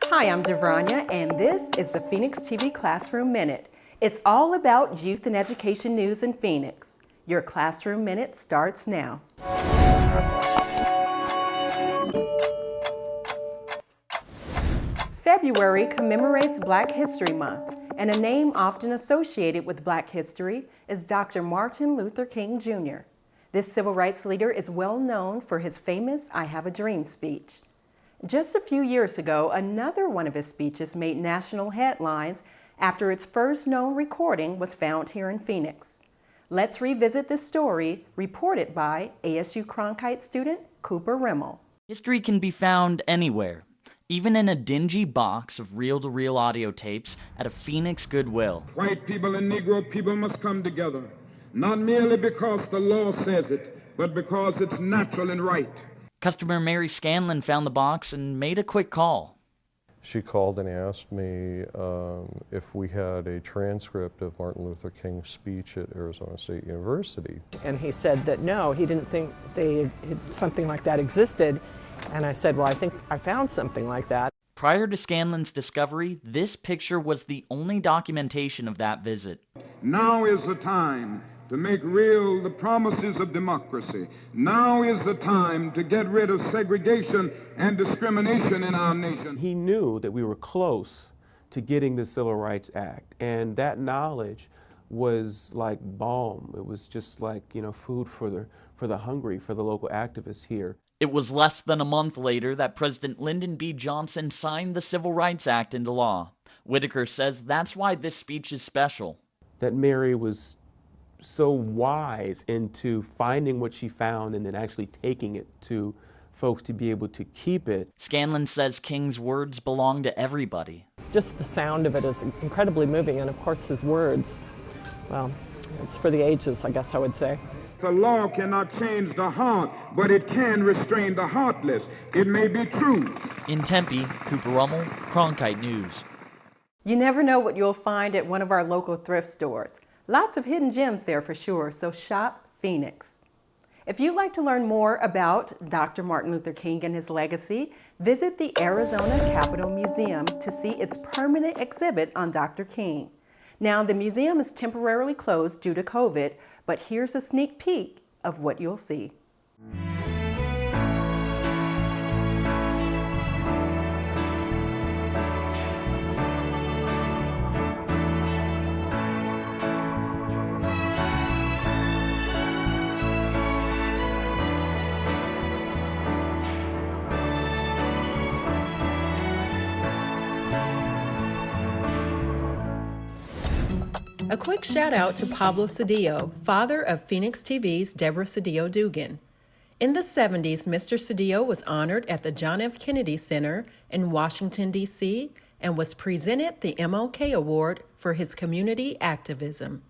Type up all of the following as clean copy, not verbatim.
Hi, I'm DAVRONJA, and this is the Phoenix TV Classroom Minute. It's all about youth and education news in Phoenix. Your Classroom Minute starts now. February commemorates Black History Month, and a name often associated with Black history is Dr. Martin Luther King Jr. This civil rights leader is well known for his famous "I Have a Dream" speech. Just a few years ago, another one of his speeches made national headlines after its first known recording was found here in Phoenix. Let's revisit this story reported by ASU Cronkite student Cooper Rummell. History can be found anywhere, even in a dingy box of reel-to-reel audio tapes at a Phoenix Goodwill. White people and Negro people must come together, not merely because the law says it, but because it's natural and right. Customer Mary Scanlon found the box and made a quick call. She called and asked me if we had a transcript of Martin Luther King's speech at Arizona State University. And he said that no, he didn't think something like that existed. And I said, well, I think I found something like that. Prior to Scanlon's discovery, this picture was the only documentation of that visit. Now is the time to make real the promises of democracy. Now is the time to get rid of segregation and discrimination in our nation. He knew that we were close to getting the Civil Rights Act, and that knowledge was like balm. It was just like, food for the hungry, for the local activists here. It was less than a month later that President Lyndon B. Johnson signed the Civil Rights Act into law. Whitaker says that's why this speech is special. That Mary was so wise into finding what she found and then actually taking it to folks to be able to keep it. Scanlon says King's words belong to everybody. Just the sound of it is incredibly moving, and of course his words, well, it's for the ages, I guess I would say. The law cannot change the heart, but it can restrain the heartless. It may be true. In Tempe, Cooper Rummell, Cronkite News. You never know what you'll find at one of our local thrift stores. Lots of hidden gems there for sure, so shop Phoenix. If you'd like to learn more about Dr. Martin Luther King and his legacy, visit the Arizona Capitol Museum to see its permanent exhibit on Dr. King. Now, the museum is temporarily closed due to COVID, but here's a sneak peek of what you'll see. A quick shout out to Pablo Cedillo, father of Phoenix TV's Deborah Cedillo Dugan. In the 70s, Mr. Cedillo was honored at the John F. Kennedy Center in Washington, D.C., and was presented the MLK Award for his community activism.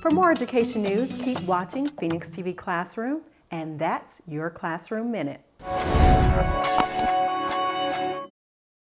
For more education news, keep watching Phoenix TV Classroom, and that's your Classroom Minute.